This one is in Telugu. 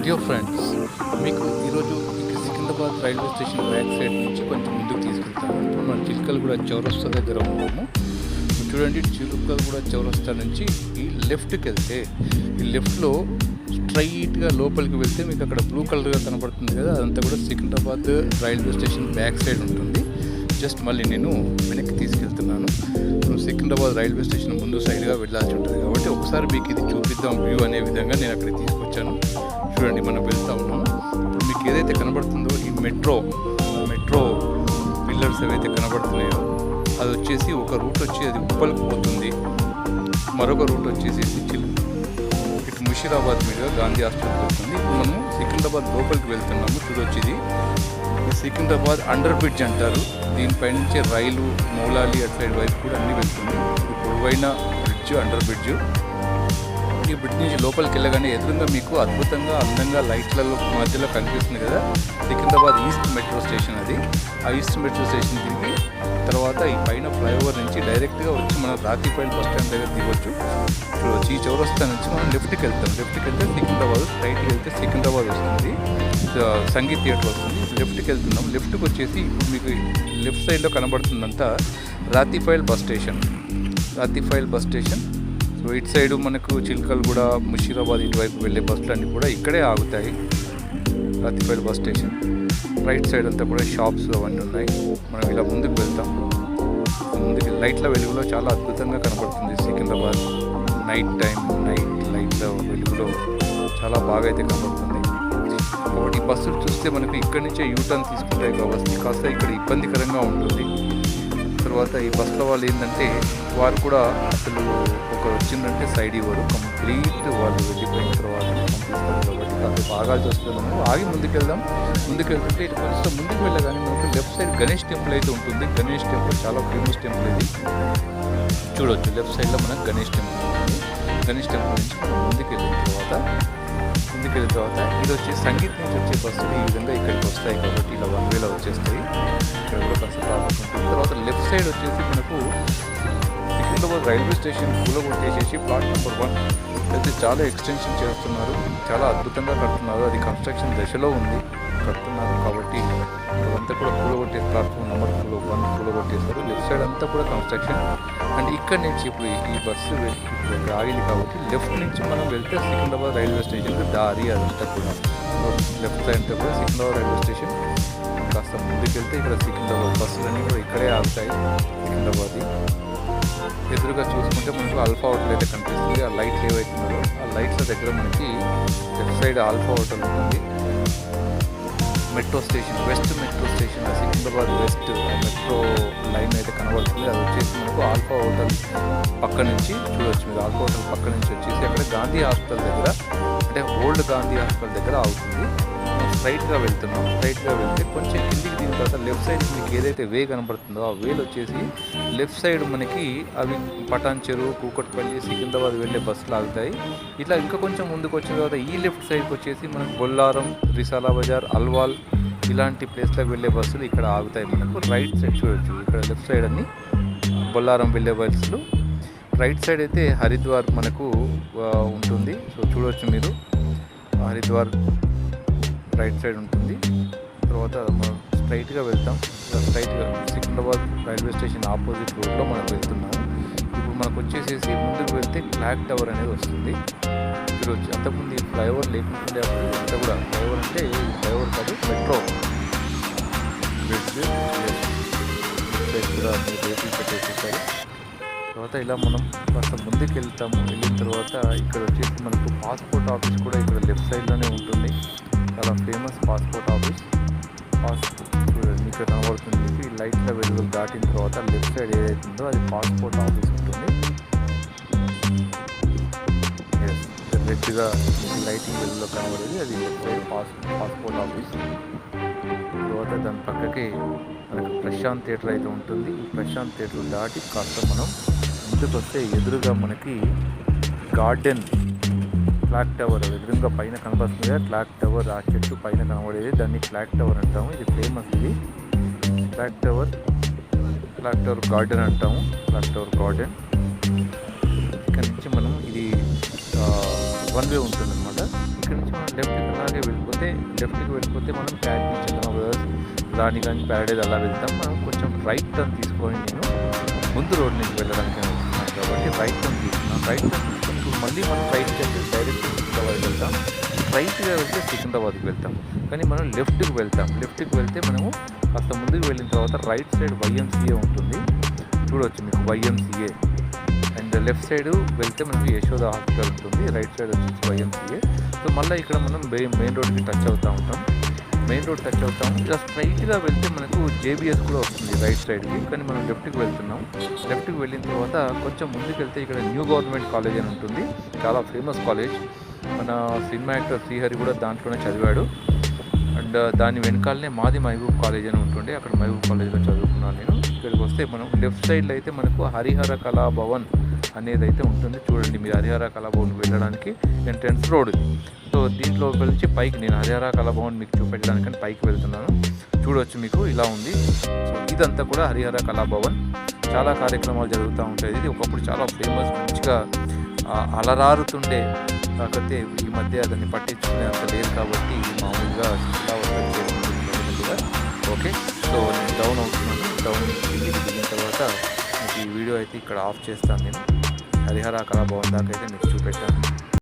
డియర్ ఫ్రెండ్స్, మీకు ఈరోజు Secunderabad railway station back side నుంచి కొంచెం ముందుకు తీసుకెళ్తాను. ఇప్పుడు మనం చిలకలగూడ చౌరస్తా దగ్గర ఉన్నాము. చూడండి, చిలకలగూడ చౌరస్తా నుంచి ఈ లెఫ్ట్కి వెళ్తే, ఈ లెఫ్ట్లో స్ట్రైట్గా లోపలికి వెళ్తే మీకు అక్కడ బ్లూ కలర్గా కనబడుతుంది కదా, అదంతా కూడా Secunderabad railway station back side ఉంటుంది. జస్ట్ మళ్ళీ నేను వెనక్కి తీసుకెళ్తున్నాను. సికింద్రాబాద్ రైల్వే స్టేషన్ ముందు సైడ్గా వెళ్ళాల్సి ఉంటుంది కాబట్టి ఒకసారి మీకు ఇది చూపిద్దాం వ్యూ అనే విధంగా నేను అక్కడికి తీసుకొచ్చాను. చూడండి, మనం వెళ్తూ ఉన్నాము. ఇప్పుడు మీకు ఏదైతే కనబడుతుందో ఈ మెట్రో పిల్లర్స్ ఏవైతే కనబడుతున్నాయో అది వచ్చేసి ఒక రూట్ వచ్చి అది ఉప్పల్కి పోతుంది, మరొక రూట్ వచ్చేసి ఇటు ముషీరాబాద్ మీదుగా గాంధీ హాస్పిటల్ పోతుంది. ఇప్పుడు మనం సికింద్రాబాద్ లోపలికి వెళ్తున్నాము. చూడొచ్చు, ఇది సికింద్రాబాద్ అండర్ బ్రిడ్జ్ అంటారు. దీనిపై నుంచి రైలు మౌలాలి అటు సైడ్ వైపు కూడా అన్నీ వెళ్తుంది. ఇది పొడవైన బ్రిడ్జ్, అండర్ బ్రిడ్జ్. ఈ బ్రిడ్జ్ నుంచి లోపలికి వెళ్ళగానే ఎదురుగా మీకు అద్భుతంగా అందంగా లైట్లలో మధ్యలో కనిపిస్తుంది కదా, సికింద్రాబాద్ ఈస్ట్ మెట్రో స్టేషన్. అది ఆ ఈస్ట్ మెట్రో స్టేషన్ తిరిగి తర్వాత ఈ పైన ఫ్లైఓవర్ నుంచి డైరెక్ట్గా వచ్చి మనం రాతిపైన బస్ స్టాండ్ దగ్గర దిగొచ్చు. చూడవచ్చు, ఈ చౌరస్తా నుంచి మనం లెఫ్ట్కి వెళ్తాం. లెఫ్ట్కి వెళ్తే సికింద్రాబాద్, రైట్కి వెళ్తే సికింద్రాబాద్ వస్తుంది, సంగీత్ థియేటర్ వస్తుంది. లెఫ్ట్కి వెళ్తున్నాం. లెఫ్ట్కి వచ్చేసి ఇప్పుడు మీకు లెఫ్ట్ సైడ్లో కనబడుతుందంతా రాతిఫైల్ బస్ స్టేషన్. సో ఇటు సైడు మనకు చిలకలగూడ, ముషీరాబాద్ ఇటువైపు వెళ్ళే బస్సులన్నీ కూడా ఇక్కడే ఆగుతాయి. రాతిఫైల్ బస్ స్టేషన్ రైట్ సైడ్ అంతా కూడా షాప్స్ అవన్నీ ఉన్నాయి. మనం ఇలా ముందుకు వెళ్తాం. ముందుకు లైట్ల వెలుగులో చాలా అద్భుతంగా కనబడుతుంది సికింద్రాబాద్. లైట్ల వెలుగులో చాలా బాగా అయితే కనబడుతుంది. కాబట్టి ఈ బస్సులు చూస్తే మనకు ఇక్కడి నుంచే యూటర్న్ తీసుకుంటాయి కాబట్టి కాస్త ఇక్కడ ఇబ్బందికరంగా ఉంటుంది. తర్వాత ఈ బస్సుల వాళ్ళు ఏంటంటే వారు కూడా అసలు ఒకరు వచ్చిందంటే సైడ్ ఇవ్వరు, కంప్లీట్ వాళ్ళు వెళ్ళిపోయిన తర్వాత పంపిస్తారు. కాబట్టి కాసేపు ఆగాల్సి వస్తుంది. మనం ఆగి ముందుకు వెళ్తుంటే ఇటు కొంచెం ముందుకు వెళ్ళగానే మనకు లెఫ్ట్ సైడ్ గణేష్ టెంపుల్ అయితే ఉంటుంది. గణేష్ టెంపుల్ చాలా ఫేమస్ టెంపుల్ ఇది. చూడవచ్చు, లెఫ్ట్ సైడ్లో మనకు గణేష్ టెంపుల్ ఉంటుంది. గణేష్ టెంపుల్ నుంచి మనం ముందుకు వెళ్ళిన తర్వాత ఇది వచ్చి సంగీత్ నుంచి వచ్చే బస్సులు ఈ విధంగా ఇక్కడికి వస్తాయి కాబట్టి ఇలా వన్ వేలో వచ్చేస్తాయి. ఇక్కడ కూడా కాస్త ట్రాఫిక్ ఉంటుంది. తర్వాత లెఫ్ట్ సైడ్ వచ్చేసి మనకు సికింద్రాబాద్ రైల్వే స్టేషన్ కూలగొట్టేసేసి ప్లాట్ నెంబర్ 1 అయితే చాలా ఎక్స్టెన్షన్ చేస్తున్నారు. చాలా అద్భుతంగా కడుతున్నారు. అది కన్స్ట్రక్షన్ దశలో ఉంది, కడుతున్నారు. కాబట్టి అదంతా కూడా కూలగొట్టే ప్లాట్ఫామ్ నెంబర్ 1 కూలగొట్టేశారు. లెఫ్ట్ సైడ్ అంతా కూడా కన్స్ట్రక్షన్. అండ్ ఇక్కడ నుంచి ఇప్పుడు ఈ బస్సు ఇప్పుడు ఆగింది కాబట్టి లెఫ్ట్ నుంచి మనం వెళ్తే సికింద్రాబాద్ రైల్వే స్టేషన్కి దారి అదంతా కూడా. లెఫ్ట్ సైడ్ అంతా కూడా సికింద్రాబాద్ రైల్వే స్టేషన్. కాస్త ముందుకు వెళ్తే ఇక్కడ సికింద్రాబాద్ బస్సులన్నీ కూడా ఇక్కడే ఆగుతాయి. సికింద్రాబాద్ ఎదురుగా చూసుకుంటే మనకు ఆల్ఫా హోటల్ అయితే కనిపిస్తుంది. ఆ లైట్లు ఏవైతున్నారో ఆ లైట్ల దగ్గర మనకి లెఫ్ట్ సైడ్ ఆల్ఫా హోటల్ ఉంటుంది. Metro station, west metro station, Secunderabad west metro line అయితే కనబడుతుంది. అది వచ్చేసి మనకు ఆల్ఫా హోటల్ పక్క నుంచి చూడవచ్చు. మీరు ఆల్ఫా హోటల్ పక్క నుంచి వచ్చేసి అక్కడ గాంధీ హాస్పిటల్ దగ్గర, అంటే ఓల్డ్ గాంధీ హాస్పిటల్ దగ్గర అవుతుంది. మనం స్ట్రైట్గా వెళ్తున్నాం. స్ట్రైట్గా వెళ్తే కొంచెం కిందికి దిగిన తర్వాత లెఫ్ట్ సైడ్ మీకు ఏదైతే వే కనబడుతుందో ఆ వేలు వచ్చేసి లెఫ్ట్ సైడ్ మనకి అవి పటాన్ చెరువు, కూకట్పల్లి, సికింద్రాబాద్ వెళ్ళే బస్సులు ఆగుతాయి. ఇట్లా ఇంకా కొంచెం ముందుకు వచ్చిన తర్వాత ఈ లెఫ్ట్ సైడ్కి వచ్చేసి మనకు బొల్లారం, రిసాలా బజార్, అల్వాల్ ఇలాంటి ప్లేస్లకు వెళ్ళే బస్సులు ఇక్కడ ఆగుతాయి. మనకు రైట్ సైడ్ చూడవచ్చు. ఇక్కడ లెఫ్ట్ సైడ్ అన్ని బొల్లారం వెళ్ళే బస్సులు. రైట్ సైడ్ అయితే హరిద్వార్ మనకు ఉంటుంది. సో చూడవచ్చు మీరు, హరిద్వార్ రైట్ సైడ్ ఉంటుంది. తర్వాత మనం స్ట్రైట్గా వెళ్తాం. స్ట్రైట్గా సికింద్రాబాద్ రైల్వే స్టేషన్ ఆపోజిట్ రోడ్లో మనం వెళ్తున్నాము. ఇప్పుడు మనకు వచ్చేసేసి ముందుకు వెళ్తే క్లాక్ టవర్ అనేది వస్తుంది. చూడవచ్చు, అంతకుముందు ఈ ఫ్లైఓవర్ లేకుంటుండే అప్పుడు అంతా కూడా ఫ్లైఓవర్ అంటే ఈ ఫ్లైఓవర్ కాదు, మెట్రో బ్రిడ్జ్ కూడా రేట్లు పెట్టేసేసారు. తర్వాత ఇలా మనం కాస్త ముందుకు వెళ్తాము. వెళ్ళిన తర్వాత ఇక్కడ వచ్చేసి మనకు పాస్పోర్ట్ ఆఫీస్ కూడా ఇక్కడ లెఫ్ట్ సైడ్లోనే ఉంటుంది. చాలా ఫేమస్ పాస్పోర్ట్ ఆఫీస్. చూడండి, ఇక్కడ కనబడుతుంది. ఈ లైట్ల వెలుగులు దాటిన తర్వాత లెఫ్ట్ సైడ్ ఏదైతుందో అది పాస్పోర్ట్ ఆఫీస్ ఉంటుంది. రెడ్గా లైటింగ్ వెలుగులో కనబడేది అది లెఫ్ట్ సైడ్ పాస్పోర్ట్ ఆఫీస్. తర్వాత దాని పక్కకి మనకు ప్రశాంత్ థియేటర్ అయితే ఉంటుంది. ఈ ప్రశాంత్ థియేటర్ దాటి కాస్త మనం ముందుకు వస్తే ఎదురుగా మనకి గార్డెన్, క్లాక్ టవర్ ఎదురుగా పైన కనబడుతుంది కదా, క్లాక్ టవర్. ఆ చెట్టు పైన కనబడేది దాన్ని క్లాక్ టవర్ అంటాము. ఇది ఫేమస్. ఇది క్లాక్ టవర్ గార్డెన్ అంటాము. Clock tower garden. ఇక్కడ నుంచి మనం ఇది వన్ వే ఉంటుంది అనమాట. ఇక్కడ నుంచి మనం లెఫ్ట్కి వెళ్ళాలి అలాగే వెళ్ళిపోతే లెఫ్ట్కి వెళ్ళిపోతే మనం క్యాడ్బీ చందన బ్రదర్స్, రాణిగంజ్, ప్యారడైజ్ అలా వెళ్తాం. మనం కొంచెం రైట్ టర్న్ తీసుకొని నేను ముందు రోడ్ నుంచి వెళ్ళడానికి వస్తున్నాను కాబట్టి రైట్ టర్న్ తీసుకున్నాం. రైట్ టర్న్ తీసుకొని ఇప్పుడు మళ్ళీ మనం రైట్కి వెళ్తే డైరెక్ట్ సికింద్రాబాద్ వెళ్తాం. రైట్గా వెళ్తే సికింద్రాబాద్కి వెళ్తాం. కానీ మనం లెఫ్ట్కి వెళ్తాం. లెఫ్ట్కి వెళ్తే మనము కాస్త ముందుకు వెళ్ళిన తర్వాత రైట్ సైడ్ వైఎంసీఏ ఉంటుంది, చూడవచ్చు మీకు వైఎంసీఏ. అండ్ లెఫ్ట్ సైడ్ వెళ్తే మనకి యశోద హాస్పిటల్ ఉంటుంది, రైట్ సైడ్ వచ్చేసి వైఎంసీఏ. సో మళ్ళీ ఇక్కడ మనం మెయిన్ రోడ్కి టచ్ అవుతూ ఉంటాం. మెయిన్ రోడ్ టచ్ అవుతాం. ఇలా స్ట్రైట్గా వెళ్తే మనకు జేబీఎస్ కూడా వస్తుంది రైట్ సైడ్కి. కానీ మనం లెఫ్ట్కి వెళ్తున్నాం. లెఫ్ట్కి వెళ్ళిన తర్వాత కొంచెం ముందుకు వెళ్తే ఇక్కడ న్యూ గవర్నమెంట్ కాలేజ్ అని ఉంటుంది, చాలా ఫేమస్ కాలేజ్. మన సినిమా యాక్టర్ శ్రీహరి కూడా దాంట్లోనే చదివాడు. అండ్ దాని వెనకాలనే మాది మహబూబ్ కాలేజ్ అని ఉంటుండే, అక్కడ మహబూబ్ కాలేజ్లో చదువుకున్నాను నేను. ఇక్కడికి వస్తే మనం లెఫ్ట్ సైడ్లో అయితే మనకు హరిహర కళాభవన్ అనేది అయితే ఉంటుంది. చూడండి మీరు హరిహర కళాభవన్కి వెళ్ళడానికి ఎంట్రన్స్ రోడ్. సో దీంట్లో నుంచి పైకి నేను హరిహర కళాభవన్ మీకు చూపెట్టడానికని పైకి వెళ్తున్నాను. చూడవచ్చు మీకు ఇలా ఉంది. సో ఇదంతా కూడా హరిహర కళాభవన్. చాలా కార్యక్రమాలు జరుగుతూ ఉంటాయి. ఇది ఒకప్పుడు చాలా ఫేమస్, మంచిగా అలరారుతుండే. కాకపోతే ఈ మధ్య దాన్ని పట్టించుకునే అంత లేదు కాబట్టి మామూలుగా ఇలా వచ్చేసింది. ఓకే, సో నేను డౌన్ అవుతున్నాను. డౌన్ దిగిన తర్వాత మీకు ఈ వీడియో అయితే ఇక్కడ ఆఫ్ చేస్తాను. నేను హరిహర కళాభవన్ దాకా అయితే మీకు చూపెట్టాను.